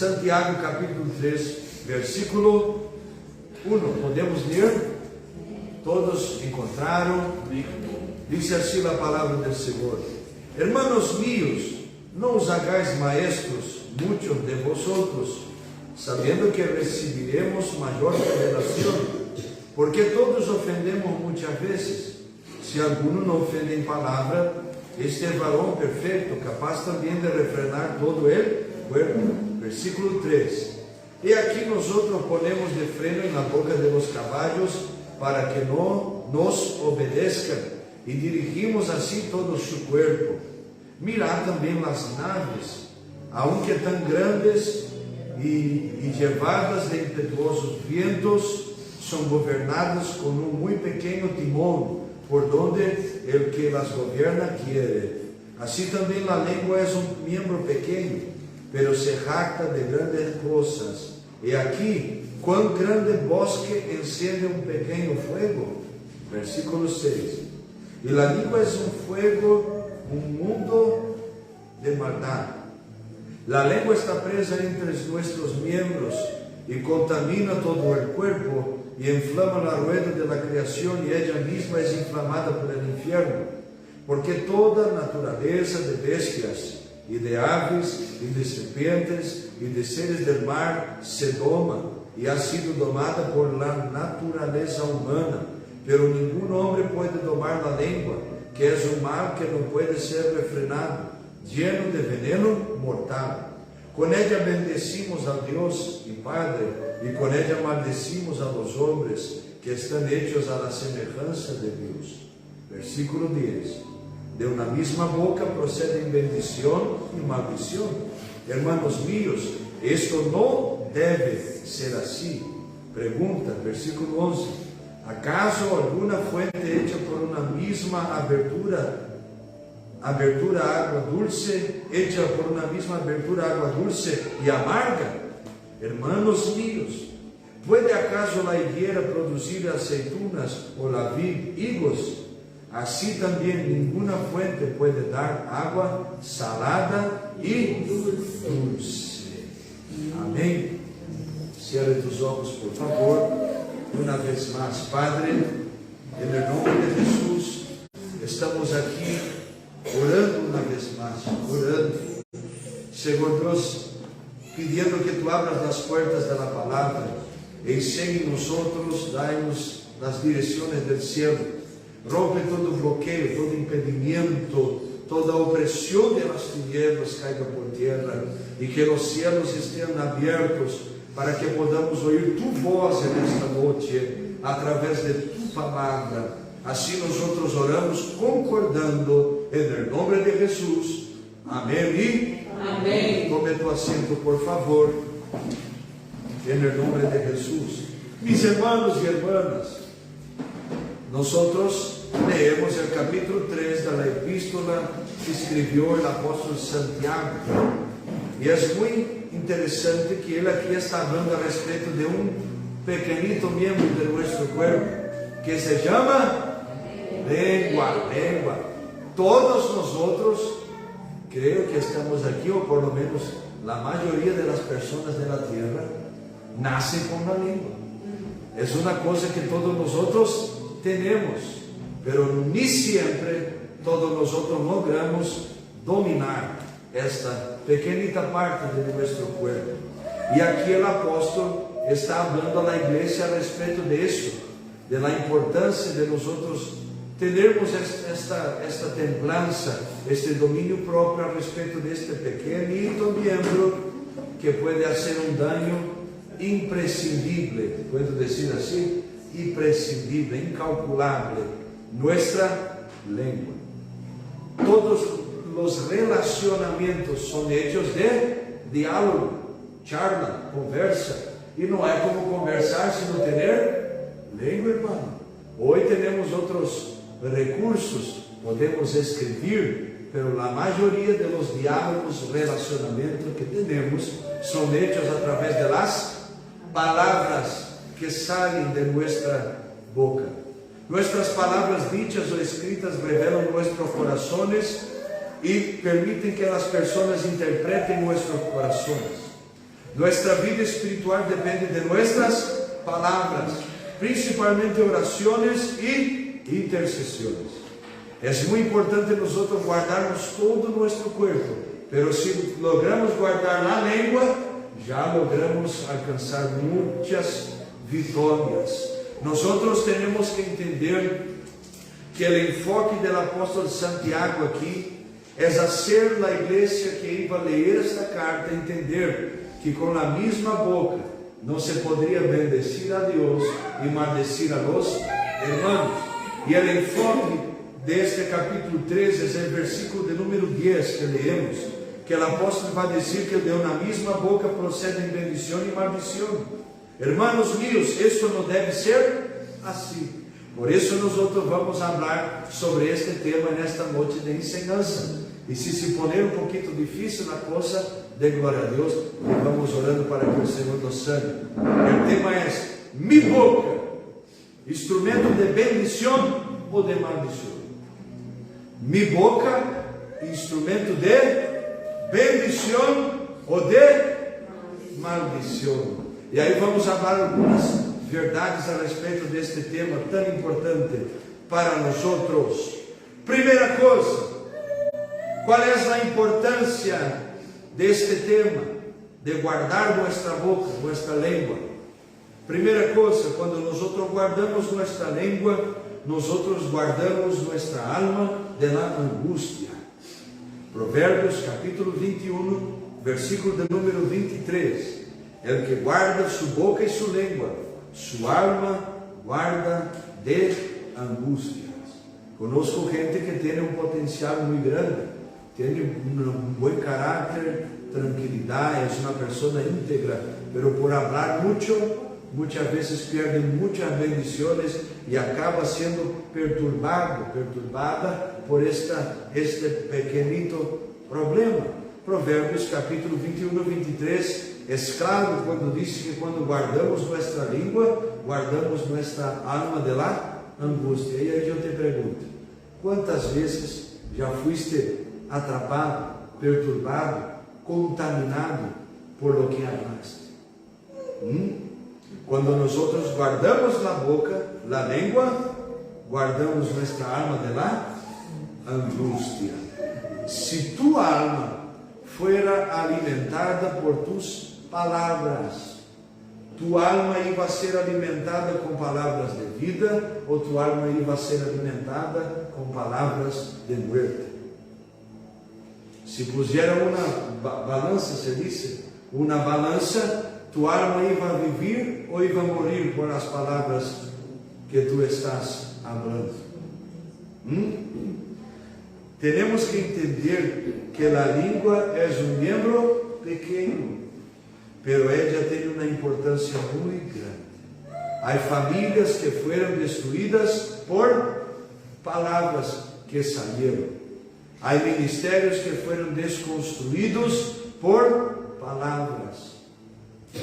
Santiago capítulo 3, versículo 1. Podemos ler? Todos encontraram? Dice assim a palavra do Senhor: Hermanos míos, não os hagáis maestros muchos de vosotros, sabendo que recibiremos maior revelação, porque todos ofendemos muitas vezes. Se alguno não ofende em palavra, este é varão perfeito, capaz também de refrenar todo ele cuerpo. Versículo 3. E aqui nosotros ponemos de freno na boca de los caballos, para que no nos obedezcan, e dirigimos assim todo su cuerpo. Mirad também las naves, aunque tan grandes e llevadas de impetuosos vientos, são governadas com um muito pequeno timão, por donde el que las gobierna quiere. Assim também a língua é um miembro pequeno, pero se jacta de grandes coisas. E aqui, quão grande bosque encende um pequeno fuego. Versículo 6. E a língua é um fuego, um mundo de maldade. A língua está presa entre nossos miembros e contamina todo o cuerpo e inflama a rueda de la criação, e ella misma é inflamada por el infierno, porque toda a natureza de bestias e de aves e de serpientes e de seres del mar se doma e ha sido domada por la natureza humana, pero ningún hombre pode domar la lengua, que é um mal que não pode ser refrenado, lleno de veneno mortal. Com ella bendecimos a Deus e Padre, e com ella maldecimos a los hombres que estão hechos a la semejanza de Deus. Versículo 10. De uma mesma boca procedem bendição e maldição. Hermanos míos, esto não deve ser assim. Pergunta, versículo 11. ¿Acaso alguna fuente hecha por una misma abertura agua dulce, hecha por una misma abertura agua dulce y amarga? Hermanos míos, ¿puede acaso la higuera producir aceitunas o la vid higos? Así también ninguna fuente puede dar agua salada y dulce. Amén. Cierre tus ojos, por favor. Una vez más, Padre, en el nombre de Jesús, estamos aquí orando una vez más, orando, Señor Dios, pidiendo que tú abras las puertas de la palabra, enseñe nosotros, danos las direcciones del cielo, rompe todo bloqueo, todo impedimento, toda opresión de las tinieblas caiga por tierra, y que los cielos estén abiertos, para que podamos oír tu voz en esta noche, a través de tu palabra. Así nosotros oramos concordando en el nombre de Jesús. Amén y amén. Tome tu asiento, por favor, en el nombre de Jesús. Mis hermanos y hermanas, nosotros leemos el capítulo 3 de la epístola que escribió el apóstol Santiago. Y es muy interesante que ele aqui está hablando a respeito de um pequenito miembro de nuestro cuerpo que se llama lengua. Todos nosotros, creo que estamos aquí, o por lo menos la mayoría de las personas de la tierra, nacen con la lengua. Es una cosa que todos nosotros tenemos, pero ni siempre todos nosotros logramos dominar esta pequeñita parte de nuestro cuerpo. Y aquí el apóstol está hablando a la iglesia a respecto de eso, de la importancia de nosotros tenermos esta templanza, este dominio propio a respecto de este pequeñito miembro que puede hacer un daño imprescindible, puedo decir así, imprescindible, incalculable, nuestra lengua. Todos los relacionamientos son hechos de diálogo, charla, conversa. Y no hay como conversar sino tener lengua, hermano. Hoy tenemos otros recursos, podemos escribir, pero la mayoría de los diálogos, relacionamientos que tenemos son hechos a través de las palabras que salen de nuestra boca. Nuestras palabras dichas o escritas revelan nuestros corazones y permiten que las personas interpreten nuestros corazones. Nuestra vida espiritual depende de nuestras palabras, principalmente oraciones y intercesiones. Es muy importante nosotros guardarnos todo nuestro cuerpo, pero si logramos guardar la lengua, ya logramos alcanzar muchas victorias. Nosotros tenemos que entender que el enfoque del apóstol Santiago aquí es hacer la iglesia que iba a leer esta carta entender que con la misma boca no se podría bendecir a Dios y maldecir a los hermanos. Y el enfoque de este capítulo 13 es el versículo de número 10 que leemos, que el apóstol va a decir que de una misma boca proceden bendición y maldición. Hermanos míos, esto no debe ser así. Por eso nosotros vamos a hablar sobre este tema en esta noche de enseñanza. Y si se poner un poquito difícil la cosa, de gloria a Dios, y vamos orando para que el Señor nos sane. El tema es: mi boca, instrumento de bendición o de maldición. Mi boca, instrumento de bendición o de maldición. E aí vamos falar algumas verdades a respeito deste tema tão importante para nós. Primeira coisa, qual é a importância deste tema de guardar nossa boca, nossa língua? Primeira coisa, quando nós guardamos nossa língua, nós guardamos nossa alma de la angústia. Provérbios capítulo 21, versículo de número 23. El que guarda su boca y su lengua, su alma guarda de angustias. Conozco gente que tiene un potencial muy grande, tiene un buen carácter, tranquilidad, es una persona íntegra, pero por hablar mucho, muchas veces pierde muchas bendiciones y acaba siendo perturbada por este pequeñito problema. Provérbios capítulo 21, 23, é claro quando diz que quando guardamos nossa língua, guardamos nossa alma de la angústia. E aí eu te pergunto, quantas vezes já fuiste atrapado, perturbado, contaminado por lo que hablaste? Quando nós guardamos a boca, a língua, guardamos nossa alma de la angústia. Se tu alma fuera alimentada por tus palavras, tu alma iba a ser alimentada com palavras de vida, ou tu alma iba a ser alimentada com palavras de muerte. Se pusiera uma balança, se dice, uma balança, tu alma iba a vivir ou iba a morir por as palavras que tu estás hablando. Temos que entender que a língua é um membro pequeno, pero ella tem uma importância muito grande. Há famílias que foram destruídas por palavras que saíram. Há ministérios que foram desconstruídos por palavras.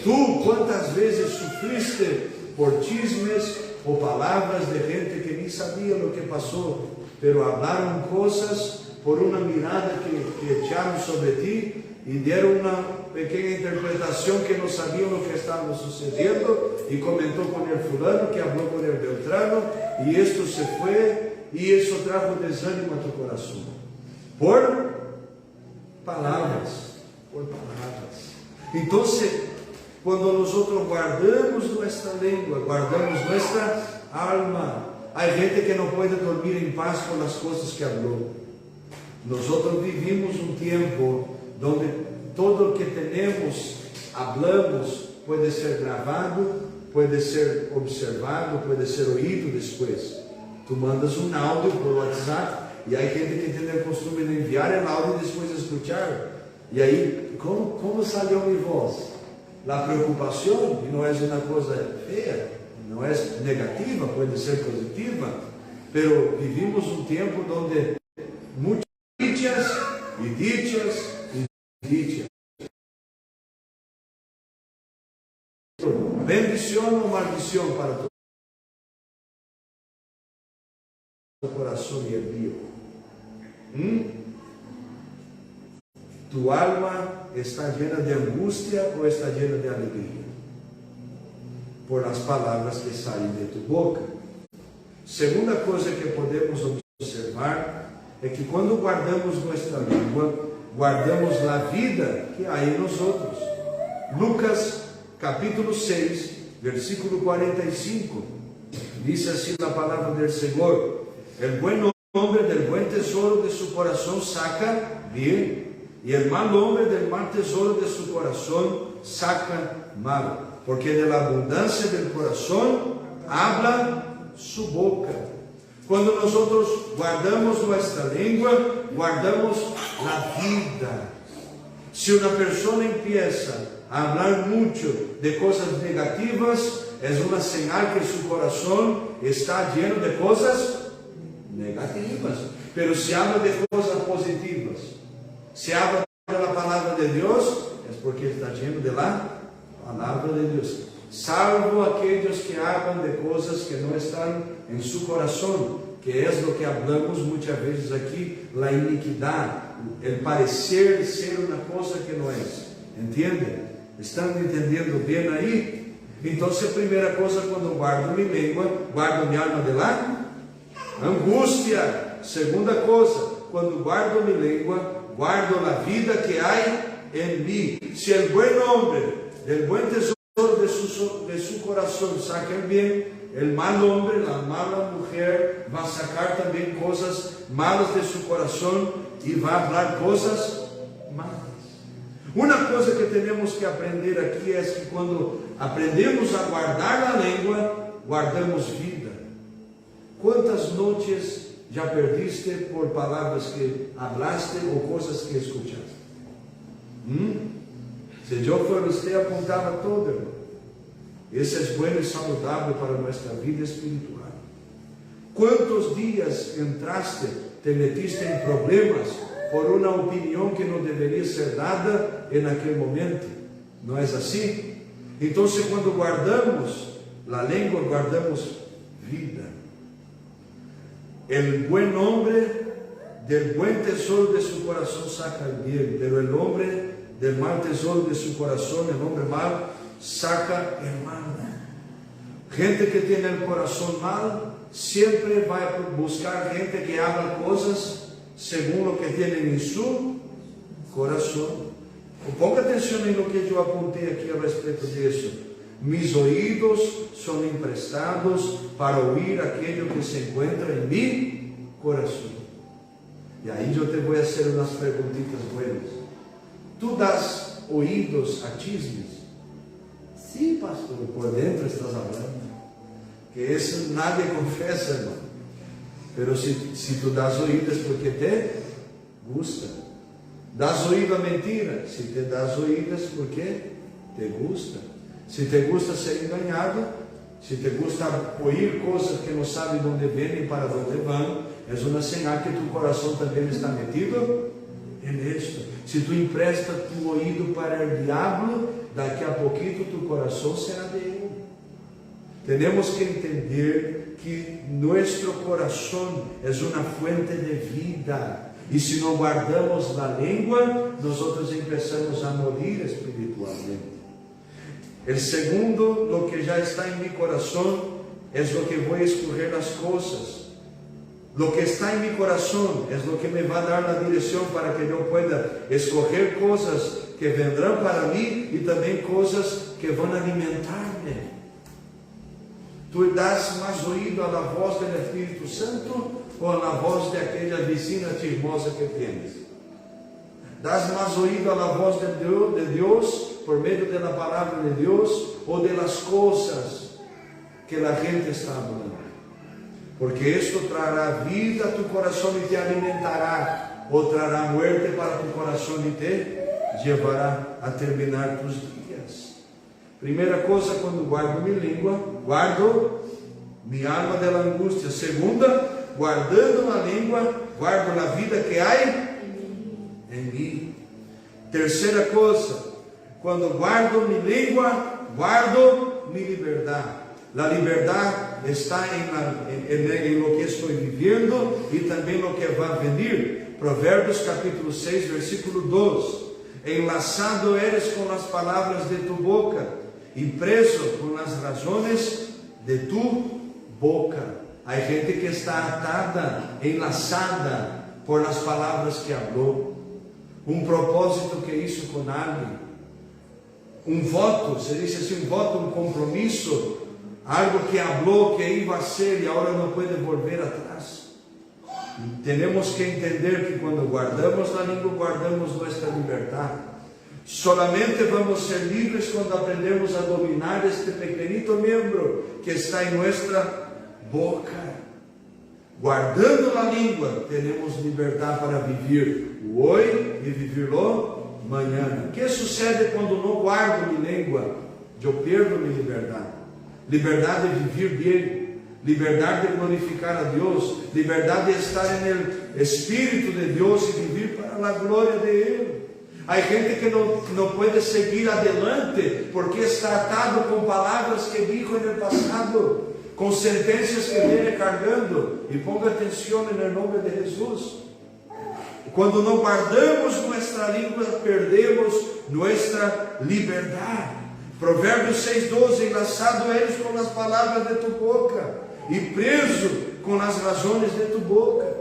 Tu, quantas vezes sofriste por chismes ou palavras de gente que nem sabia o que passou, pero hablaron cosas por una mirada que echaron sobre ti y dieron una pequeña interpretación que no sabían lo que estaba sucediendo, y comentó con el fulano que habló con el beltrano, y esto se fue y eso trajo desánimo a tu corazón por palabras. Entonces, cuando nosotros guardamos nuestra lengua, guardamos nuestra alma, hay gente que no puede dormir en paz por las cosas que habló. Nosotros vivimos un tiempo donde todo lo que tenemos, hablamos, puede ser grabado, puede ser observado, puede ser oído después. Tú mandas un audio por WhatsApp y hay gente que tiene el costumbre de enviar el audio y después escuchar. Y ahí, ¿cómo salió mi voz? La preocupación, y no es una cosa fea, não é negativa, pode ser positiva, pero vivimos um tempo onde muitas dichas. Bendição ou maldição para tu coração e el mío. Tu alma está llena de angústia ou está llena de alegria? Por as palavras que saem de tu boca. Segunda coisa que podemos observar é que quando guardamos nossa língua, guardamos a vida que há em nós outros. Lucas capítulo 6, versículo 45, diz assim a palavra do Senhor: el buen hombre del buen tesoro de su corazón saca bien, y el mal hombre del mal tesoro de su corazón saca mal, porque de la abundancia del corazón habla su boca. Quando nós guardamos nossa língua, guardamos a vida. Se uma pessoa empieza a falar muito de coisas negativas, é uma señal que seu coração está lleno de coisas negativas. Pero se habla de coisas positivas, se habla da palavra de Deus, é porque está lleno de la palavra de Deus. Salvo aqueles que hablam de coisas que não estão em seu coração, que é o que hablamos muitas vezes aqui, a iniquidade, o parecer ser uma coisa que não é. Entendem? Estão entendendo bem aí? Então, a primeira coisa, quando guardo minha língua, guardo minha alma de lá? Angústia. Segunda coisa, quando guardo minha língua, guardo a vida que há em mim. Se o buen homem, del buen tesoro de su corazón saca el bien, el mal hombre, la mala mujer va a sacar también cosas malas de su corazón y va a hablar cosas malas. Una cosa que tenemos que aprender aquí es que cuando aprendemos a guardar la lengua, guardamos vida. ¿Cuántas noches ya perdiste por palabras que hablaste o cosas que escuchaste? Se yo fuera usted, apuntaba todo, hermano. Esse é bueno e saudável para nossa vida espiritual. Quantos dias entraste, te metiste em problemas por uma opinião que não deveria ser dada naquele momento? Não é assim? Então, quando guardamos a língua, guardamos vida. El buen hombre del buen tesoro de su corazón saca el bien, pero el hombre del mal tesoro de su corazón, el hombre mal, saca el mal. Gente que tem o coração mal sempre vai buscar gente que habla coisas segundo o que tem em seu coração. Ponga atenção em lo que eu apontei aqui a respeito disso. Mis oídos são emprestados para ouvir aquilo que se encontra em mi coração. E aí eu te vou fazer umas perguntitas buenas. Tu das ouídos a chismes? Sim, pastor, por dentro estás falando. Que isso nadie confessa, irmão. Pero se tu das ouídos porque te gusta. Das ouído a mentira? Se te das ouídos porque te gusta. Se te gusta ser enganado, se te gusta ouvir coisas que não sabe de onde vêm e para onde vão, é uma señal que tu coração também está metido em isto. Se tu empresta tu ouído para o diabo, daqui a pouquinho tu coração será de ele. Temos que entender que nosso coração é uma fuente de vida. E se não guardamos a língua, nós começamos a morrer espiritualmente. O segundo, lo que já está em meu coração, é o que vou escorrer as coisas. Lo que está em meu coração é o que me vai dar a direção para que eu pueda escolher coisas que vendrão para mim e também coisas que vão alimentar-me. Tu das mais ouído à voz do Espírito Santo ou à voz daquela vizinha chismosa que tens? Das mais ouído à voz de Deus por meio da palavra de Deus ou das coisas que a gente está falando? Porque isto trará vida a tu coração e te alimentará, ou trará muerte para tu coração e te levará a terminar tus dias. Primeira coisa, quando guardo minha língua, guardo minha alma da angústia. Segunda, guardando a língua, guardo a vida que há em mim. Terceira coisa, quando guardo minha língua, guardo minha liberdade. A liberdade está em lo que estou vivendo e também no que vai vir. Provérbios capítulo 6, versículo 2. enlaçado eres com as palavras de tu boca, e preso com as razões de tu boca. Há gente que está atada, enlaçada por as palavras que falou. Um propósito que hizo com alguém. Um voto, se diz assim, um voto, um compromisso. Algo que falou que ia a ser e agora não pode volver atrás. Temos que entender que quando guardamos a língua, guardamos nossa liberdade. Solamente vamos ser livres quando aprendemos a dominar este pequenito membro que está em nossa boca. Guardando a língua, teremos liberdade para viver o hoje e viver o amanhã. O que sucede quando não guardo minha língua? Eu perdo minha liberdade. Liberdade de viver bem, liberdade de glorificar a Deus, liberdade de estar no Espírito de Deus e viver para a glória de Ele. Há gente que não pode seguir adelante porque está atado com palavras que dijo no passado, com sentenças que vem carregando. E ponga atenção no nome de Jesus. Quando não guardamos nossa língua, perdemos nossa liberdade. Provérbios 6:12, enlaçado eres com as palavras de tu boca, e preso com as razões de tu boca.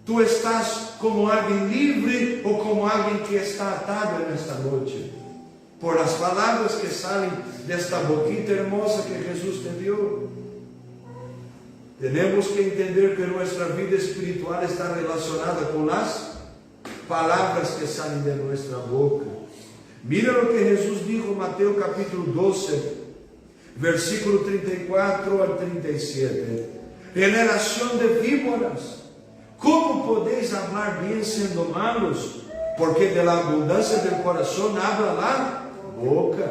Tu estás como alguém livre ou como alguém que está atado nesta noite? Por as palavras que saem desta boquita hermosa que Jesus te deu. Temos que entender que nossa vida espiritual está relacionada com as palavras que saem de nossa boca. Mira o que Jesus disse em Mateus capítulo 12, versículo 34 ao 37. Generação de víboras, como podeis falar bem sendo malos? Porque de la abundância del coração habla la boca.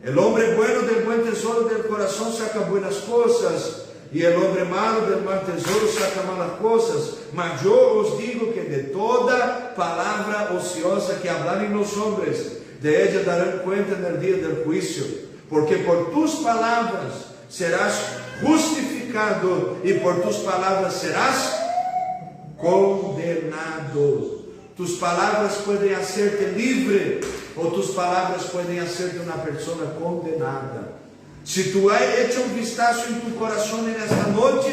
El hombre bueno del buen tesoro del corazón saca buenas cosas, e el hombre malo del mal tesoro saca malas cosas. Mas eu os digo que de toda palavra ociosa que hablarem los hombres, de ella darán cuenta en el día del juicio, porque por tus palabras serás justificado y por tus palabras serás condenado. Tus palabras pueden hacerte libre o tus palabras pueden hacerte una persona condenada. Si tú has hecho un vistazo en tu corazón en esta noche,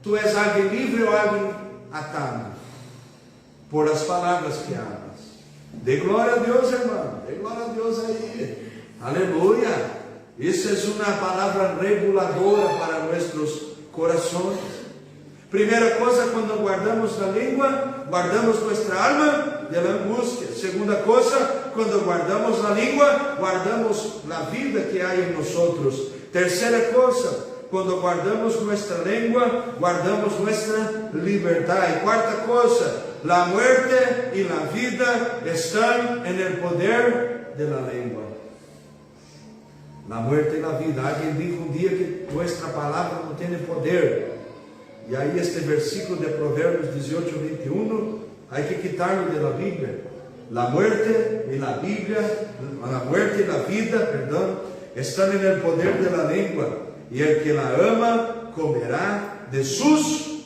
tú eres alguien libre o alguien atado por las palabras que hablas. Dê glória a Deus, irmão. Dê glória a Deus aí. Aleluia. Isso é uma palavra reguladora para nossos corações. Primeira coisa, quando guardamos a língua, guardamos nossa alma da angústia. Segunda coisa, quando guardamos a língua, guardamos a vida que há em nós. Terceira coisa, quando guardamos nossa língua, guardamos nossa liberdade. Quarta coisa, la muerte y la vida están en el poder de la lengua. La muerte y la vida. Alguien dijo un día que nuestra palabra no tiene poder. Y ahí este versículo de Proverbios 18:21, hay que quitarlo de la Biblia. La muerte y la vida, están en el poder de la lengua. Y el que la ama comerá de sus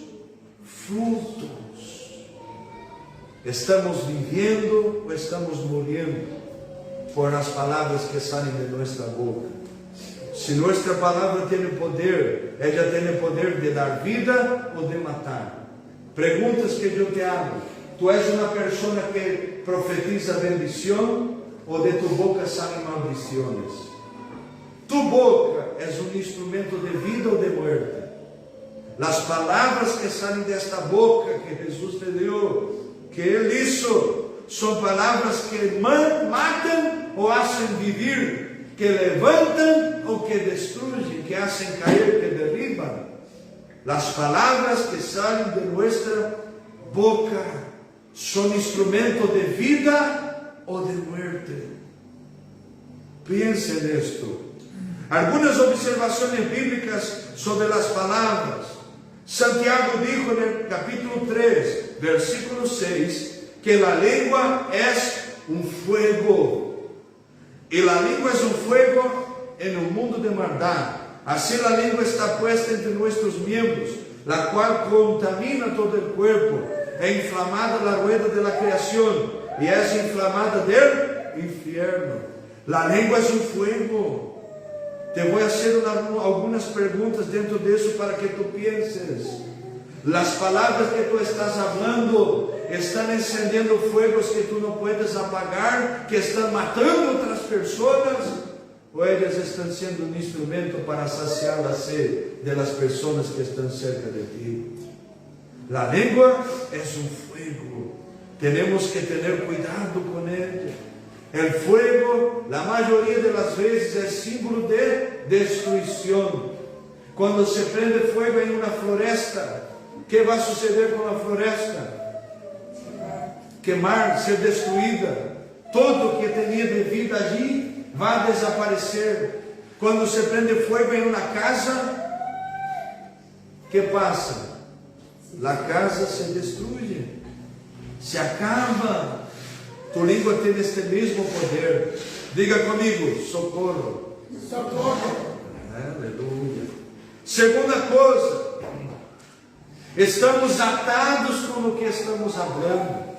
frutos. Estamos viviendo o estamos muriendo por las palabras que salen de nuestra boca. Si nuestra palabra tiene poder, ella tiene poder de dar vida o de matar. Preguntas que yo te hago. ¿Tú eres una persona que profetiza bendición o de tu boca salen maldiciones? Tu boca es un instrumento de vida o de muerte. Las palabras que salen de esta boca que Jesús te dio, que Ele hizo, são palavras que matam ou hacen vivir, que levantam ou que destruyen, que hacen caer, que derriban. Las palabras que salen de nuestra boca son instrumento de vida ou de muerte. Piense en esto. Algunas observaciones bíblicas sobre las palabras. Santiago dijo en el capítulo 3, versículo 6, que la lengua es un fuego. Y la lengua es un fuego en un mundo de maldad. Así la lengua está puesta entre nuestros miembros, la cual contamina todo el cuerpo. É inflamada la rueda de la creación y es inflamada del infierno. La lengua es un fuego. Te voy a hacer algunas preguntas dentro de eso para que tú pienses. Las palabras que tú estás hablando están encendiendo fuegos que tú no puedes apagar, que están matando otras personas, o ellas están siendo un instrumento para saciar la sed de las personas que están cerca de ti. La lengua es un fuego. Tenemos que tener cuidado con ella. El fuego, la mayoría de las veces, es símbolo de destrucción. Cuando se prende fuego en una floresta, ¿qué va a suceder con la floresta? Quemar, ser destruida. Todo que tenía de vida allí va a desaparecer. Cuando se prende fuego en una casa, ¿qué pasa? La casa se destruye, se acaba. Tu língua tem este mesmo poder. Diga comigo, socorro. Socorro. Aleluia. Segunda coisa, estamos atados com o que estamos falando.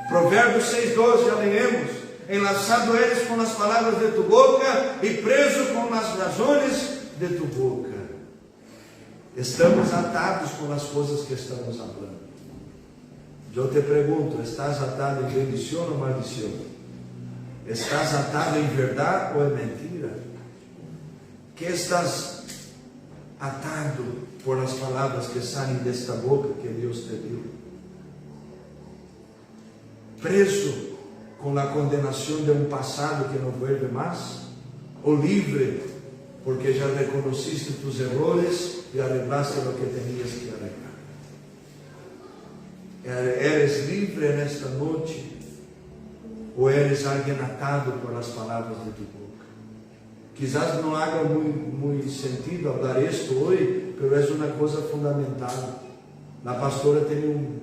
Provérbios 6:12, já leemos. Enlaçado eres com as palavras de tu boca e preso com as razões de tu boca. Estamos atados com as coisas que estamos falando. Eu te pergunto, estás atado em bendição ou maldição? Estás atado em verdade ou em mentira? Que estás atado por as palavras que saem desta boca que Deus te deu? Preso com a condenação de um passado que não vuelve mais? Ou livre porque já reconheciste tus errores e arreglaste o que tenías que arreglar? Eres livre nesta noite? Ou eres alguém atado por as palavras de tu boca? Quizás não haga muito sentido falar isto hoje, mas é uma coisa fundamental. A pastora tem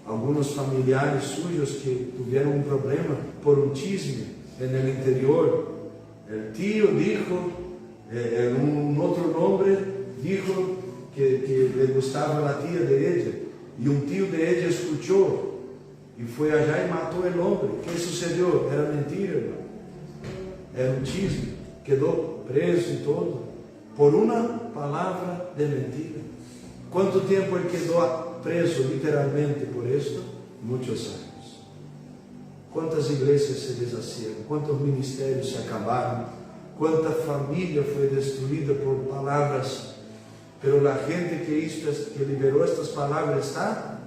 alguns familiares suyos que tiveram um problema por um chisme no interior. O tio dijo, outro nome dijo que le gostava a tia de ella. E um tio de ella escuchou e foi allá e matou o homem. O que sucedeu? Era mentira, irmão. Era um chisme. Quedou preso e todo por uma palavra de mentira. Quanto tempo ele quedou preso literalmente por isto? Muitos anos. Quantas igrejas se deshaceram? Quantos ministérios se acabaram? Quanta família foi destruída por palavras? Pero la gente que liberou estas palavras está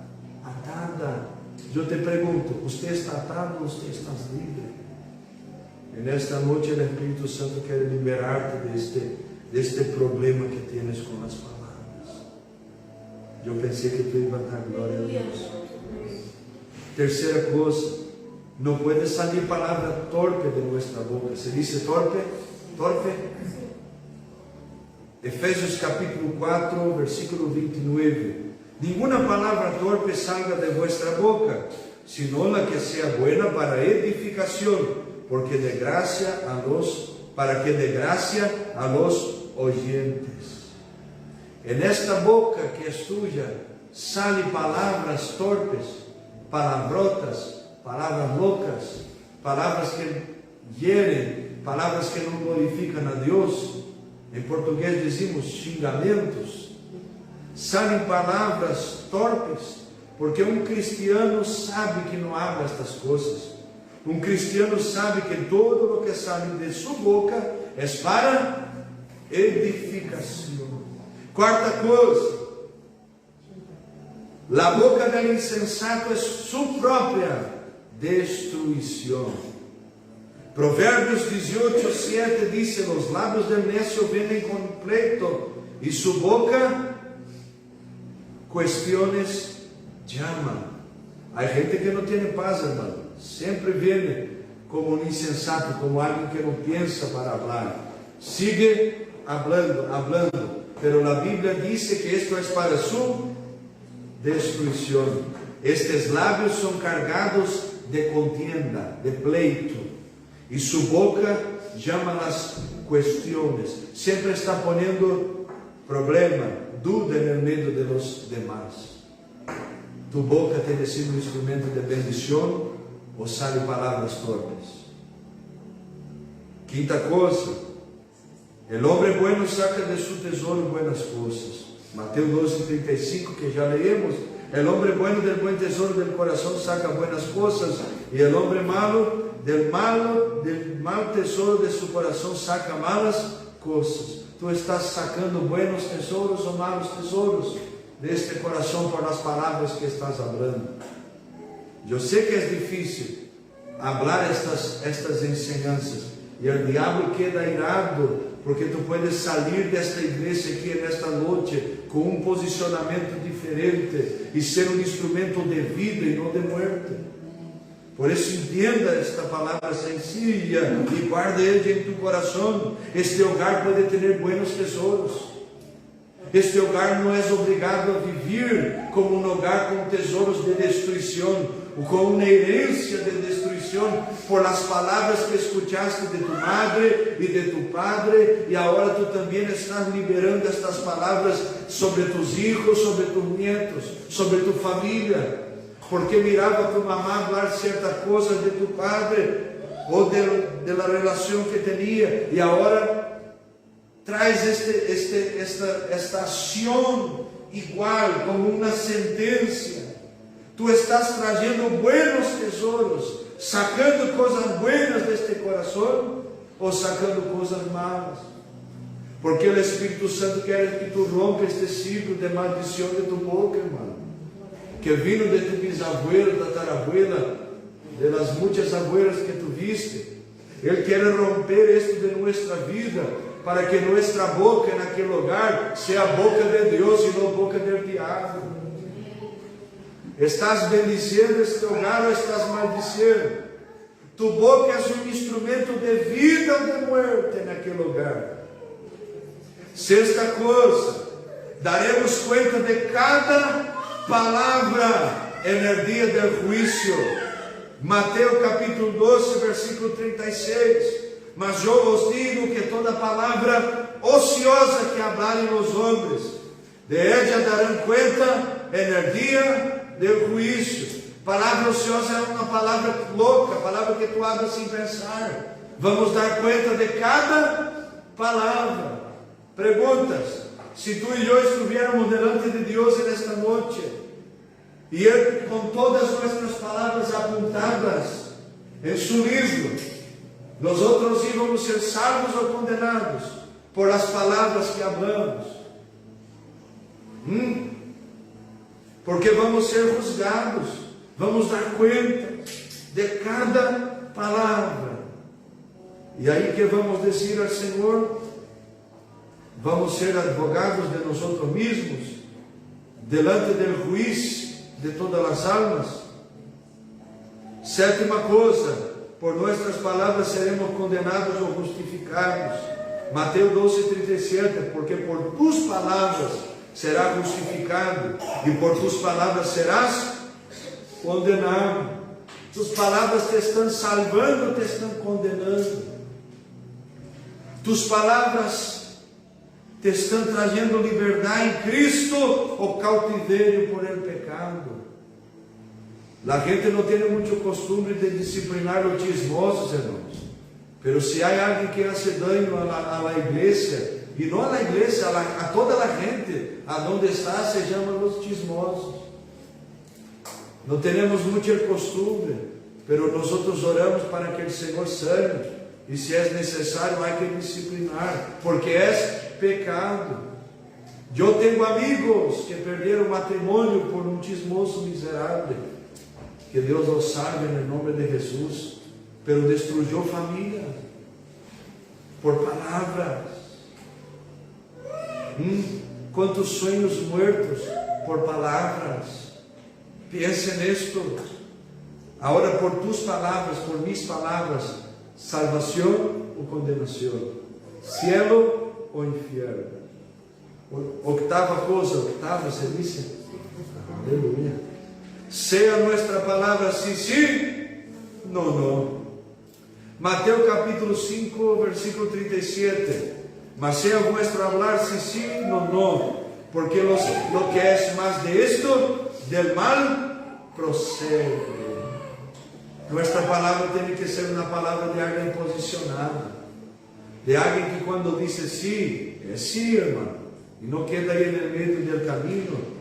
atada. Eu te pergunto, você está atado ou você está livre? E nesta noite o Espírito Santo quer liberar-te deste problema que tens com as palavras. Eu pensei que tu ia dar glória a Deus. Terceira coisa, não pode sair palavra torpe de nossa boca. Se diz torpe? Torpe? Efésios capítulo 4, versículo 29. Ninguna palavra torpe salga de vuestra boca, sino la que sea buena para edificación, porque de gracia para que de gracia a los oyentes. En esta boca que es tuya, salen palabras torpes, palabrotas, palabras locas, palabras que hieren, palabras que no glorifican a Dios. Em português dizemos xingamentos. Saem palavras torpes, porque um cristiano sabe que não habla estas coisas. Um cristiano sabe que todo o que sai de sua boca é para edificação. Quarta coisa, a boca do insensato é sua própria destruição. Provérbios 18:7 dice: los labios del necio vienen con pleito y su boca cuestiones llama. Hay gente que no tiene paz, hermano. Siempre viene como un insensato, como alguien que no piensa para hablar. Sigue hablando. Pero la Biblia dice que esto es para su destrucción. Estos labios son cargados de contienda, de pleito. Y su boca llama las cuestiones. Siempre está poniendo problema, duda en el medio de los demás. Tu boca tiene sido un instrumento de bendición o salen palabras torpes? Quinta cosa, el hombre bueno saca de su tesoro buenas cosas. Mateo 12:35, que ya leemos. El hombre bueno del buen tesoro del corazón saca buenas cosas, y el hombre malo del mal tesoro de su corazón saca malas cosas. Tú estás sacando buenos tesoros o malos tesoros de este corazón por las palabras que estás hablando. Yo sé que es difícil hablar estas enseñanzas, y el diablo queda irado, porque tú puedes salir de esta iglesia aquí en esta noche con un posicionamiento diferente y ser un instrumento de vida y no de muerte. Por eso entienda esta palabra sencilla y guarde ella en tu corazón. Este hogar puede tener buenos tesoros. Este hogar no es obligado a vivir como un hogar con tesoros de destrucción, o con una herencia de destrucción por las palabras que escuchaste de tu madre y de tu padre, y ahora tú también estás liberando estas palabras sobre tus hijos, sobre tus nietos, sobre tu familia, porque miraba a tu mamá hablar ciertas cosas de tu padre o de la relación que tenía, y ahora traes esta acción igual, como una sentencia. Tú estás trayendo buenos tesoros, sacando cosas buenas de este corazón o sacando cosas malas. Porque el Espíritu Santo quiere que tú rompes este ciclo de maldición de tu boca, hermano, que vino de tu bisabuela, tatarabuela, de las muchas abuelas que tuviste. Él quiere romper esto de nuestra vida, para que nuestra boca en aquel hogar sea boca de Dios y no boca del diablo. ¿Estás bendiciendo este hogar o estás maldiciendo? Tu boca es un instrumento de vida o de muerte en aquel hogar. Sexta cosa, daremos cuenta de cada palabra en el día del juicio. Mateo capítulo 12, versículo 36. Mas yo os digo que toda palabra ociosa que hablarem los hombres, de ella darán cuenta en el día del juicio. Palavra ociosa é uma palavra louca, palavra que tu hablas sem pensar. Vamos dar conta de cada palavra. Preguntas: se tu e eu estivéssemos delante de Deus nesta noite, e Ele com todas nuestras palavras apontadas em seu livro, nós outros íamos ser salvos ou condenados por as palavras que hablamos? Porque vamos ser juzgados, vamos dar conta de cada palavra. E aí que vamos dizer ao Senhor? Vamos ser advogados de nós mesmos, delante do juiz de todas as almas. Sétima coisa, por nossas palavras seremos condenados ou justificados. Mateus 12:37, porque por tus palavras será justificado, e por tus palavras serás condenado. Tus palavras te estão salvando ou te estão condenando? Tus palavras te estão trazendo liberdade em Cristo ou cautiverio por el pecado? La gente não tem muito costume de disciplinar os chismosos, irmãos. Pero se há alguém que hace daño a la igreja, e não a la igreja, a toda a gente, aonde está, se chama os chismosos. Não temos muito el costume, pero nós oramos para que o Senhor sane, e se é necessário, há que disciplinar, porque é pecado. Eu tenho amigos que perderam o matrimônio por um chismoso miserável. Que Deus os salve em nome de Jesus, pero destruyó família por palavras. Quantos sonhos muertos por palavras. Pense nisto. Agora, por tus palavras, por mis palavras, salvação ou condenação, cielo ou inferno. Octava coisa, octava se diz. Aleluia. Seja nossa palavra sim, sim, não, não. Mateus capítulo 5, versículo 37. Mas seja vuestro hablar sim, sim, não, não. Porque lo que é mais de esto, del mal procede. Nuestra palabra tiene que ser una palabra de alguien posicionado, de alguien que cuando dice sí, es sí, hermano, y no queda ahí en el medio del camino,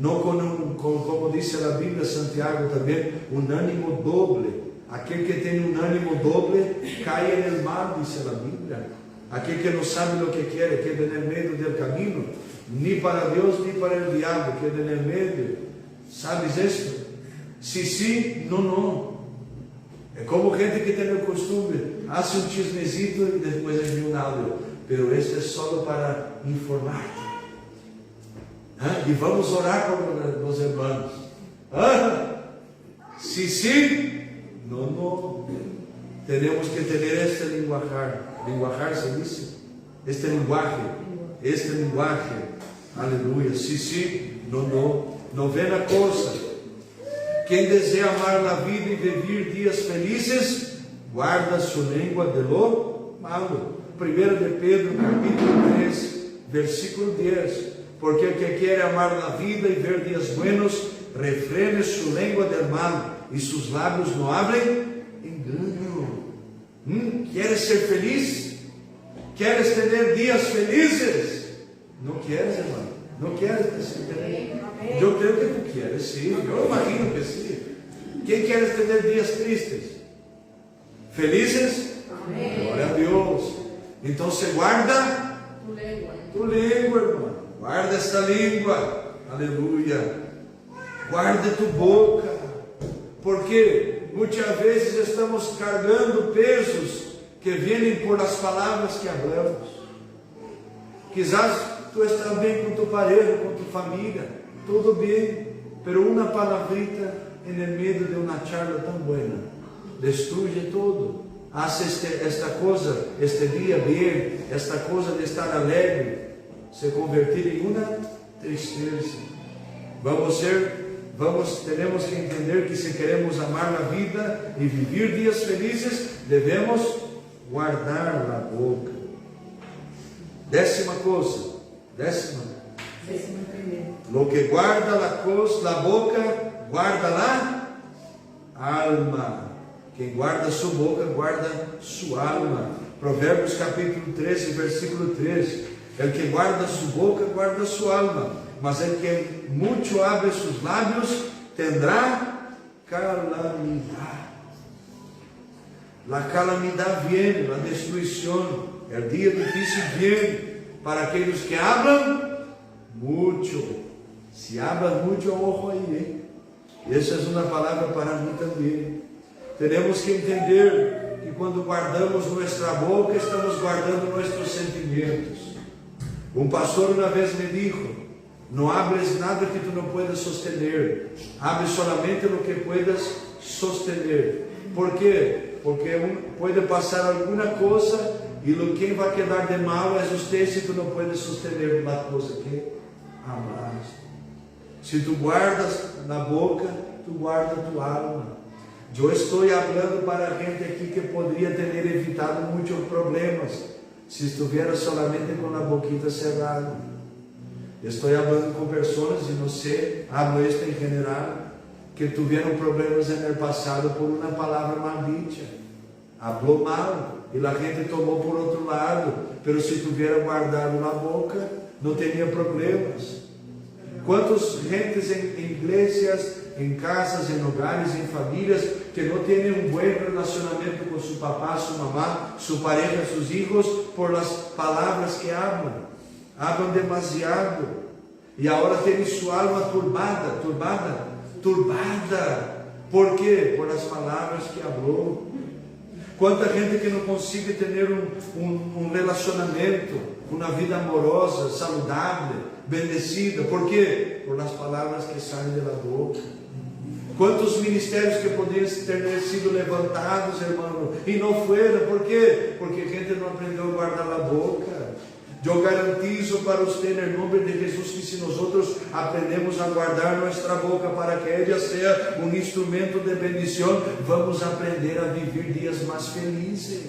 no como dice la Biblia, Santiago también, un ánimo doble. Aquel que tiene un ánimo doble cae en el mal, dice la Biblia. Aquel que no sabe lo que quiere, queda en el medio del camino, ni para Dios ni para el diablo, queda en el medio. ¿Sabes esto? Sí, sí, no, no. Es como gente que tiene el costumbre, hace un chismecito y después envía un audio, pero esto es solo para informarte. Y vamos a orar por los hermanos. Sí, sí, no, no. Tenemos que tener este lenguajar se dice, este lenguaje, aleluya. Sí, sí, no, no. Novena cosa: quem desea amar la vida y vivir días felices, guarda su lengua de lo malo. 1 de Pedro, capítulo 3, versículo 10. Porque el que quiere amar la vida y ver días buenos, refrene su lengua del mal y sus labios no hablen engaño. ¿Quieres ser feliz? ¿Quieres tener días felices? ¿No quieres, hermano? ¿No quieres ser feliz? Yo creo que tú quieres, sí. Yo imagino que sí. ¿Quién quiere tener días tristes? ¿Felices? Amén. Gloria a Dios. Entonces guarda tu lengua, hermano. Guarda esta lengua, aleluya. Guarda tu boca, porque muitas vezes estamos cargando pesos que vêm por las palavras que hablamos. Quizás tu estás bem com tu pareja, com tu família, tudo bem, pero uma palavrita en el medio de uma charla tão buena destruye todo. Hace esta coisa, este dia bem, esta coisa de estar alegre, se convertir em uma tristeza. Tenemos que entender que se queremos amar a vida e viver dias felizes, devemos guardar a boca. Décima lo que guarda la boca, guarda la alma. Quem guarda sua boca, guarda sua alma. Provérbios capítulo 13, versículo 3. El que guarda su boca, guarda su alma, mas el que mucho abre sus labios, tendrá calamidad. La calamidad viene, la destrucción, el día difícil viene para aquellos que hablan mucho. Si hablan mucho, ojo ahí, Essa é uma palavra para mim também. Temos que entender que quando guardamos nossa boca, estamos guardando nossos sentimentos. Um pastor uma vez me dijo: não hables nada que tu não puedas sostener, hable solamente lo que puedas sostener. ¿Por quê? Porque pode passar alguma coisa e quem vai quedar de mal é você se tu não puedes sostener a coisa que amaste. Se tu guardas na boca, tu guardas tu alma. Eu estou falando para a gente aqui que poderia ter evitado muitos problemas se estivesse solamente com a boquita cerrada. Estou falando com pessoas, e não sei, hablo isto em geral, que tiveram problemas no passado por uma palavra maldita. Hablou mal e a gente tomou por outro lado, mas se tivesse guardado na boca, não teria problemas. Quantos gentes em igrejas, em casas, em hogares, em famílias, que não têm um bom relacionamento com seu papá, sua mamá, sua pareja, seus filhos, por as palavras que hablam demasiado, e agora têm sua alma turbada. ¿Por quê? Por as palavras que falou. Quanta gente que não consegue ter um relacionamento, uma vida amorosa, saudável, bendecida. ¿Por quê? Por as palavras que saem da boca. Quantos ministérios que poderiam ter sido levantados, irmão, e não foram. ¿Por quê? Porque a gente não aprendeu a guardar a boca. Eu garantizo para você, em nome de Jesus, que se nós aprendemos a guardar nossa boca para que ela seja um instrumento de bendição, vamos aprender a viver dias mais felizes,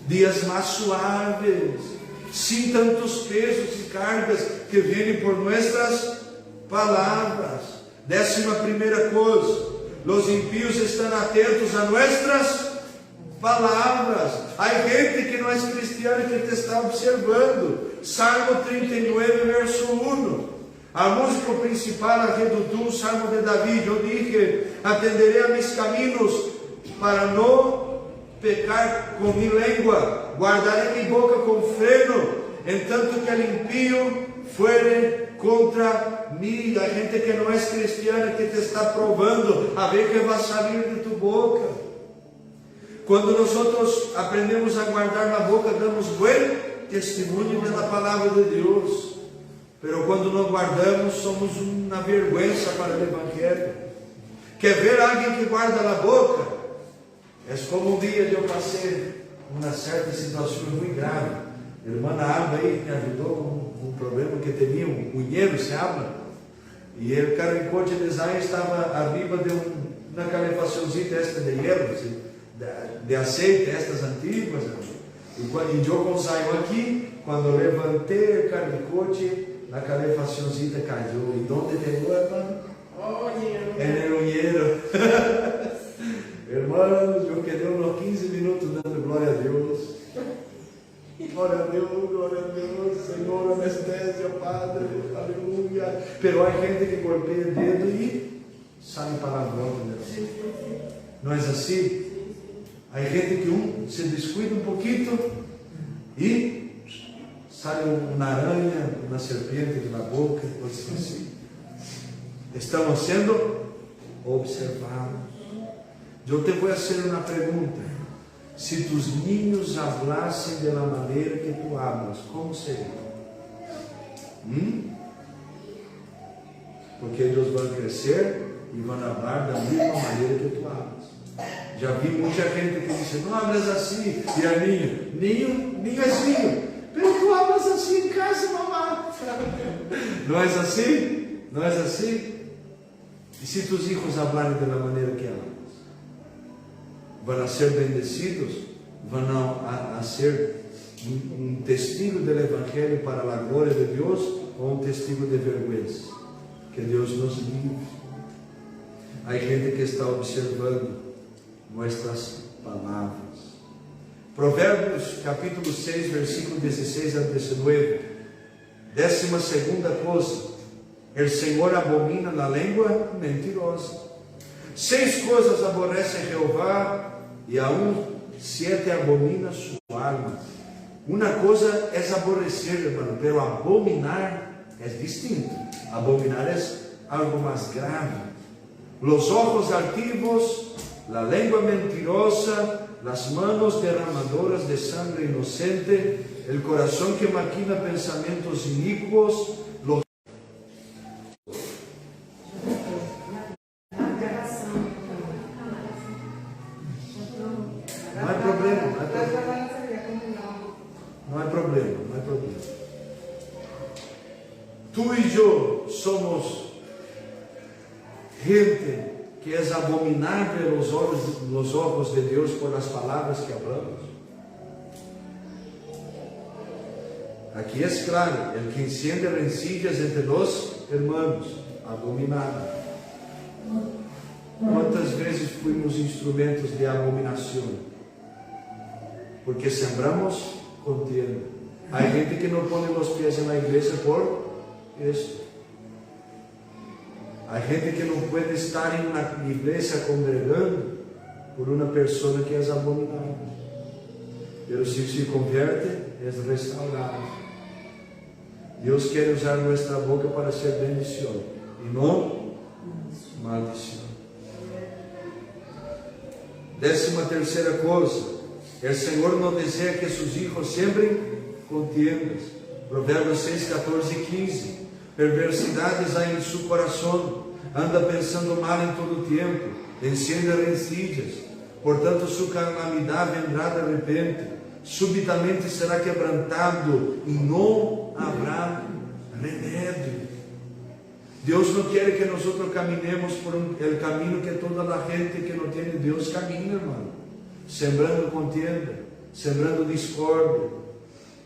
dias mais suaves, sem tantos pesos e cargas que vêm por nossas palavras. 11ª coisa, Los impíos están atentos a nuestras palavras. Há gente que não é cristiana que te está observando. Salmo 39, verso 1. A música principal arredutou o Salmo de Davi. Eu dije: atenderei a mis caminhos para não pecar com minha língua. Guardarei minha boca com freno, entanto que el impío fuere contra mim. A gente que não é cristiana que te está provando a ver que vai sair de tu boca. Quando nós aprendemos a guardar na boca, damos bom testemunho da palavra de Deus. Pero quando não guardamos, somos uma vergonha para o Evangelho. Quer ver alguém que guarda na boca? É como um dia eu passei uma certa situação muito grave. A irmã Alba aí me ajudou com um problema que tinha, um cunheiro, se habla. E o caricô de design estava arriba de uma calefaçãozinha esta de hierro, de aceite, estas antigas. E eu quando saio aqui, quando levantei o caricote, a calefaçãozinha caiu. E onde pegou, irmão? É no unheiro. Irmãos, eu quedei uns 15 minutos dando glória a Deus. Glória a Deus, Senhor, anestesia, Padre, aleluia. Pero há gente que golpeia o dedo e sai palavrão. Não é assim? Há gente que se descuida um pouquinho e sai uma aranha, uma serpente na boca, coisas assim. Estamos sendo observados. Eu te vou fazer uma pergunta: se tus niños hablassem da maneira que tu hablas, como seria? Porque eles vão crescer e vão falar da mesma maneira que tu hablas. Já vi muita gente que diz: não hablas assim. E a ninho é assim. Pero tu hablas assim em casa, mamãe. Não é assim? Não é assim? E se tus hijos hablarem da maneira que hablas? Vão ser bendecidos, vão a ser um testigo do Evangelho para a glória de Deus, ou um testigo de vergonha. Que Deus nos livre. Há gente que está observando nossas palavras. Provérbios capítulo 6, versículo 16 a 19. 12ª coisa: o Senhor abomina na língua mentirosa. 6 coisas aborrece Jeová, e aún 7 abomina sua alma. Uma coisa é aborrecer, irmão, pero abominar é distinto. Abominar é algo mais grave. Los ojos altivos, la lengua mentirosa, las manos derramadoras de sangre inocente, el corazón que maquina pensamientos inicuos, los... Não há problema. Tu e eu somos gente que é abominável aos olhos de Deus por as palavras que falamos. Aqui é claro: el que enciende rencillas entre los hermanos, abominável. Quantas vezes fuimos instrumentos de abominação? Porque sembramos contienda. Há gente que não põe os pés na igreja por isso. Há gente que não pode estar em uma igreja congregando por uma pessoa que é abominável. Mas se converte, é restaurado. Deus quer usar nossa boca para ser bendição e não maldição. 13ª coisa: o Senhor não deseja que seus filhos sembrem contiendas. Provérbios 6, 14 e 15. Perversidades há em seu coração, anda pensando mal em todo tempo, enciende rencillas, portanto sua calamidade vendrá de repente, subitamente será quebrantado e não haverá remédio. Deus não quer que nós caminhemos por el caminho que toda a gente que não tem Deus camina, irmão, sembrando contienda, sembrando discórdia,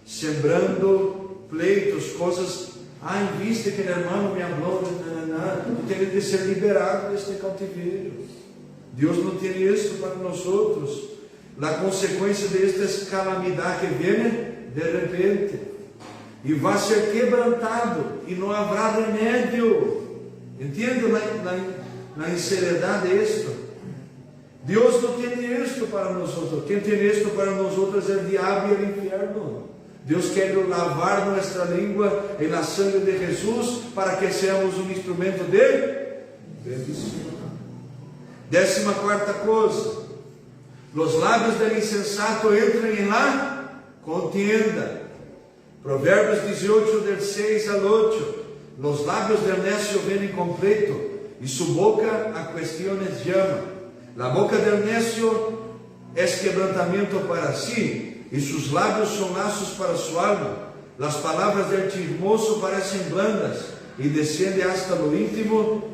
sembrando pleitos, coisas. Em vista que o irmão me falou, tu tens de ser liberado deste cautiveiro. Deus não tem isso para nós outros. A consequência desta é calamidade que vem de repente e vai ser quebrantado e não haverá remédio. Entende na sinceridade isto? Deus não tem isto para nós outros. Quem tem isto para nós outros é o diabo e o inferno. Deus quer lavar nossa língua em la sangue de Jesus para que sejamos um instrumento de bendição. 14ª coisa, os lábios do insensato entram em la contienda. Provérbios 18, del 6 al 8. Los labios del necio vienen con pleito y su boca a cuestiones llama. La boca del necio es quebrantamiento para sí y sus labios son lazos para su alma. Las palabras del chismoso parecen blandas y desciende hasta lo íntimo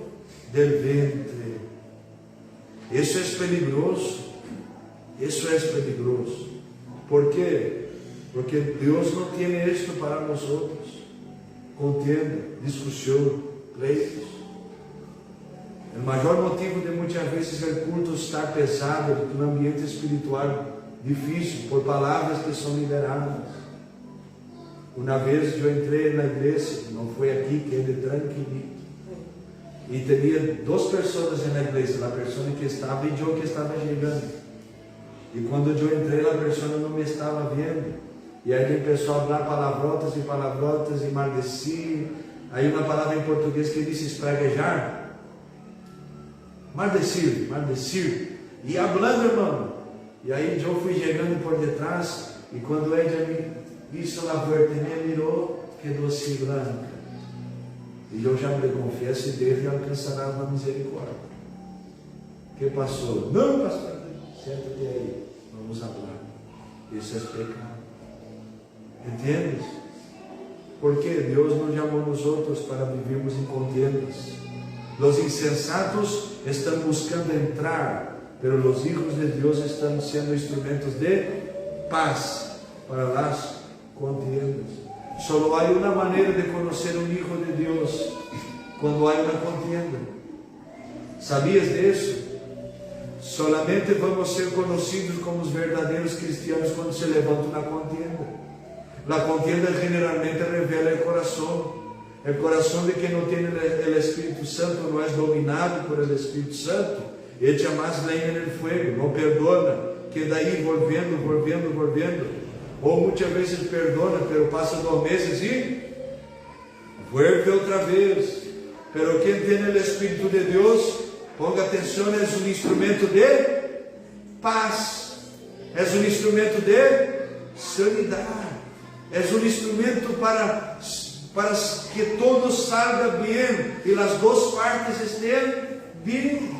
del vientre. Isso é peligroso. Isso é peligroso. ¿Por quê? Porque Deus não tem isto para nós outros. Contienda, discussão, pleitos. O maior motivo de muitas vezes o culto estar pesado no ambiente espiritual difícil, por palavras que são liberadas. Uma vez eu entrei na igreja, não foi aqui, que é de tranquilito. E tinha 2 pessoas na igreja, a pessoa que estava e eu que estava chegando. E quando eu entrei, a pessoa não me estava vendo. E aí começou a falar palavrotas e maldeci. Aí uma palavra em português que diz espraguejar. Maldecir. E hablando, irmão. E aí eu fui chegando por detrás. E quando ela me hizo a puerta e me mirou, quedou assim branca. E eu já me confesso e Deus alcançará uma misericórdia. O que passou? Não, pastor, senta-te aí, vamos falar. Isso é pecado. Entendes? Porque Deus não chamou nos outros para vivermos em contendas. Os insensatos estão buscando entrar, mas os hijos de Deus estão sendo instrumentos de paz para as contendas. Só há uma maneira de conhecer um filho de Deus quando há uma contienda. ¿Sabias disso? Solamente vamos ser conhecidos como os verdadeiros cristianos quando se levanta uma contienda. A contienda generalmente revela o coração de quem não tem o Espírito Santo, não é dominado por el Espírito Santo, echa mais lenha no fogo, não perdona, queda aí volvendo. Ou muitas vezes perdona, pero passa 2 meses e vuelve outra vez. Pero quem tem o Espírito de Deus, ponga atenção, é um instrumento de paz, é um instrumento de sanidade, é um instrumento para que todo salga bem e as 2 partes estejam bem.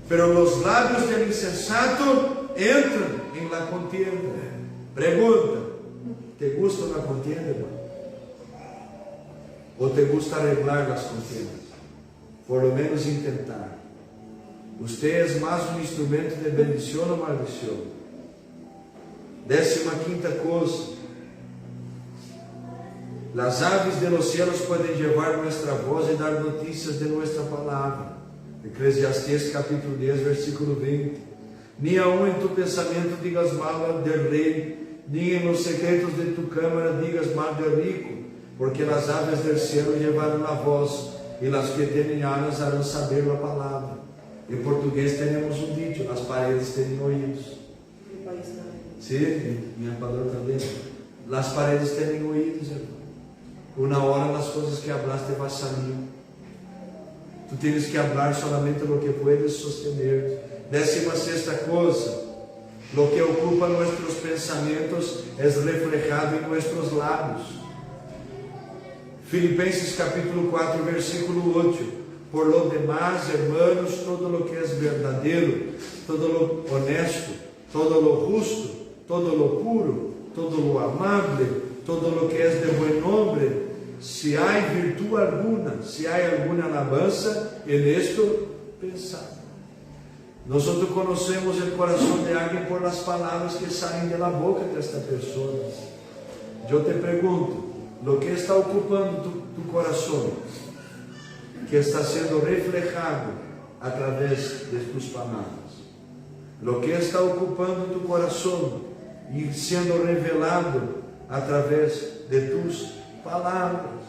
Pero os lábios do insensato entram em la contienda. Pergunta: te gusta uma contienda, irmão? Ou te gusta arreglar as contiendas? Por lo menos intentar. Você é mais um instrumento de bendição ou maldição? 15ª coisa: as aves de los cielos podem levar nossa voz e dar notícias de nossa palavra. Eclesiastes capítulo 10, versículo 20. Ni aun em tu pensamento digas mal del rei, ni en los secretos de tu câmara digas mal del rico, porque as aves del cielo levaram a voz, e las que têm alas harão saber a palavra. Em português temos um dito: as paredes têm ouvidos. Sim, minha palavra também. As paredes têm ouvidos, irmão. Uma hora as coisas que hablaste vai sair. Tu tens que hablar solamente o que puedes sostener. 16ª coisa: lo que ocupa nossos pensamentos é reflejado em nossos lábios. Filipenses capítulo 4, versículo 8. Por lo demás, hermanos, todo lo que es verdadeiro, todo lo honesto, todo lo justo, todo lo puro, todo lo amable, todo lo que es de buen nombre, se há virtude alguna, se há alguma alabanza, en esto pensad. Nós conhecemos o coração de alguém por las palavras que saem da boca desta pessoa. Eu te pergunto: lo que está ocupando tu coração, que está sendo reflejado a través de tus palabras. Lo que está ocupando tu corazón y siendo revelado a través de tus palabras.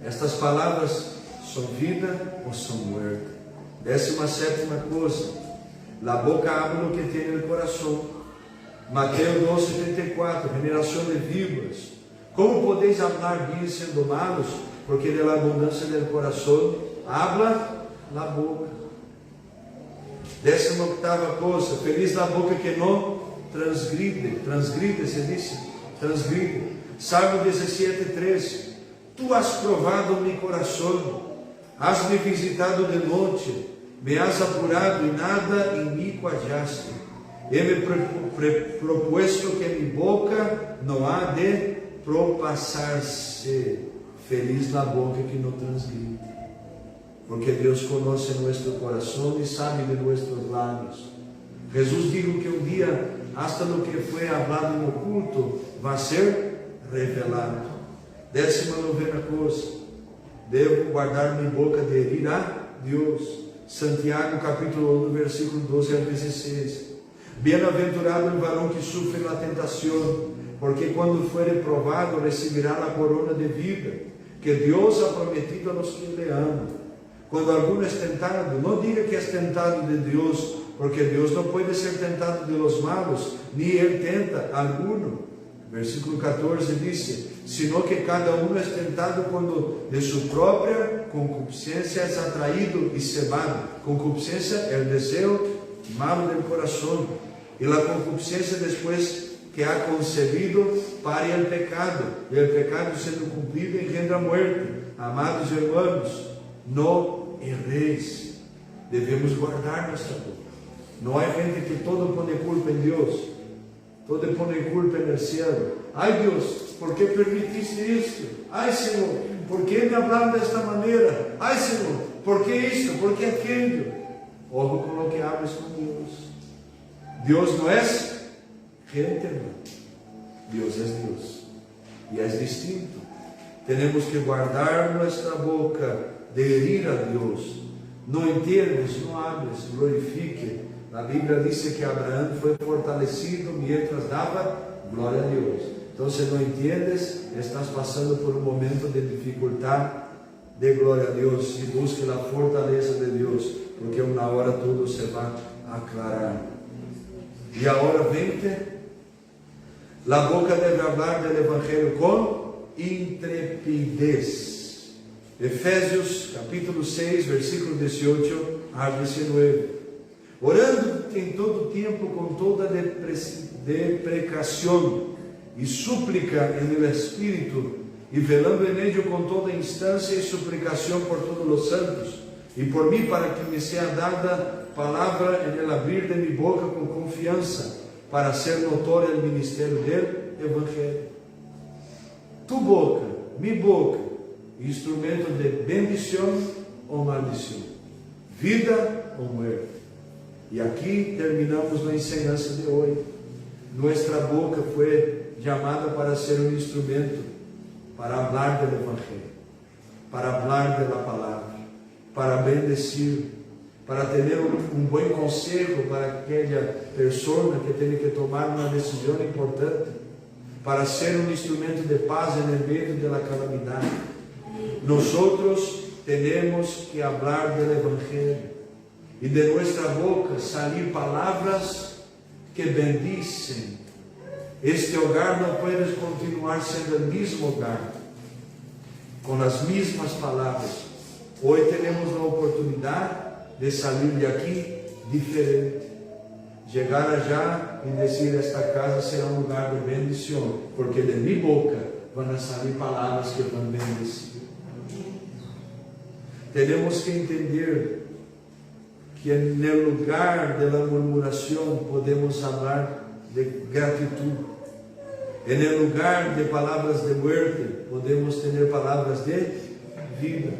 Estas palavras são vida ou são muerte. 17ª coisa, la boca habla lo que tiene el corazón. Mateus 12:34, generação de víboras. Como podeis hablar bien sendo malos? Porque de la abundância del corazón habla la boca. 18ª coisa, feliz la boca que não transgride. Transgride se diz? Transgride. Salmo 17:13. Tu has provado mi corazón, has me visitado de noche, me has apurado y nada en mí hallaste. He me propuesto que mi boca no ha de propasarse. Feliz la boca que no transgride, porque Dios conoce nuestro corazón y sabe de nuestros labios. Jesús dijo que un día, hasta lo que fue hablado en oculto, va a ser revelado. 19ª coisa, devo guardar minha boca de herir a Deus. Santiago capítulo 1, versículo 12 ao 16. Bem-aventurado o varão que sofre na tentação, porque quando for provado receberá a corona de vida, que Deus ha prometido a los que le amam. Quando alguno é tentado, não diga que é tentado de Deus, porque Deus não pode ser tentado de los malos, ni Ele tenta alguno. Versículo 14 diz: sino que cada um é tentado quando de sua própria concupiscência é atraído e cebado. Concupiscência é o desejo malo do coração, e a concupiscência depois que ha concebido para o pecado, e o pecado sendo cumprido engendra a morte. Amados irmãos, não erreis, devemos guardar nossa boca. Não há gente que todo põe culpa em Deus. Todo põe culpa no céu. Ai Deus, por que permitiste isto? Ai Senhor, por que me hablaram desta maneira? Ai Senhor, por que isto? Por que aquilo? Ojo com o que hablas com Deus. Deus não é gente, irmão. Deus é Deus. E é distinto. Temos que guardar nossa boca de herir a Deus. Não entiendes, não hables, glorifique. A Bíblia diz que Abraão foi fortalecido mientras dava glória a Deus. Então, se não entiendes, estás passando por um momento de dificuldade, de glória a Deus, e busque a fortaleza de Deus, porque uma hora tudo se vai aclarar. E agora 20, a boca deve falar do Evangelho com intrepidez. Efésios capítulo 6, versículo 18 a 19. Orando em todo tempo com toda deprecação e súplica no Espírito, e velando em ello com toda instância e suplicação por todos os santos, e por mim, para que me seja dada palavra en el abrir de mi boca com confiança, para ser notório o ministério do Evangelho. Tu boca, mi boca, instrumento de bendição ou maldição, vida ou morte. E aqui terminamos a ensinança de hoje. Nossa boca foi chamada para ser um instrumento para falar do Evangelho, para falar da palavra, para bendecir, para ter um bom conselho para aquela pessoa que tem que tomar uma decisão importante, para ser um instrumento de paz no meio da calamidade. Nós temos que falar do Evangelho. E de nossa boca sair palavras que bendicem. Este hogar não pode continuar sendo o mesmo hogar, com as mesmas palavras. Hoje temos a oportunidade de sair de aqui diferente. Chegar allá e dizer: esta casa será um lugar de bendição, porque de minha boca vão sair palavras que vão bendecir. Temos que entender que no lugar da murmuração podemos falar de gratidão. No lugar de palavras de muerte podemos ter palavras de vida.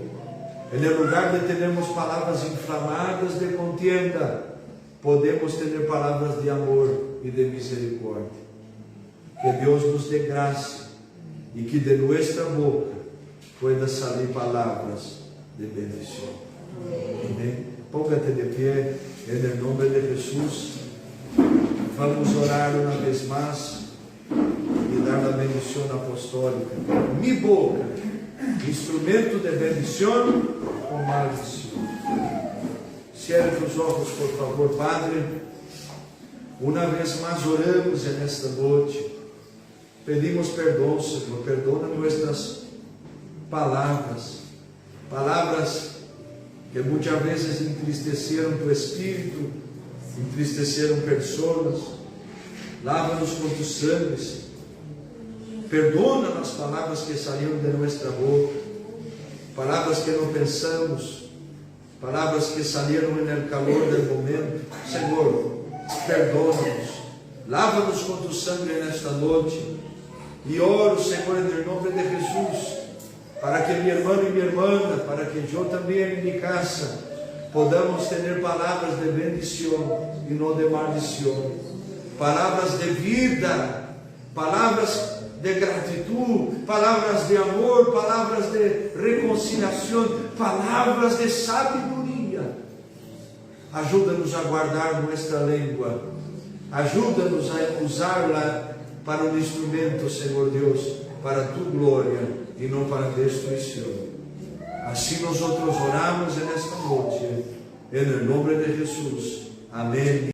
No lugar de termos palavras inflamadas de contienda, podemos ter palavras de amor e de misericórdia. Que Deus nos dê graça e que de nossa boca pueda sair palavras de bendição. Amém. Póngate de pie en el nombre de Jesús. Vamos orar uma vez mais e dar a bendição apostólica. Mi boca, instrumento de bendição ou maldição? Cierre os olhos, por favor, Padre. Uma vez mais oramos nesta noite. Pedimos perdão, Senhor. Perdona nossas palavras. Palavras que muitas vezes entristeceram tu espírito, entristeceram pessoas. Lava-nos com tu sangue, Senhor. Perdona as palavras que saíram de nossa boca, palavras que não pensamos, palavras que saíram no calor do momento. Senhor, perdona-nos, lava-nos com tu sangue nesta noite. E oro, Senhor, em nome de Jesus, para que meu irmão e minha irmã, para que eu também em minha casa, podamos ter palavras de bendição e não de maldição, palavras de vida, palavras de gratidão, palavras de amor, palavras de reconciliação, palavras de sabedoria. Ajuda-nos a guardar nossa língua, ajuda-nos a usá-la para um instrumento, Senhor Deus, para tu glória e não para destruição. Assim nós oramos nesta noite, em nome de Jesus. Amém.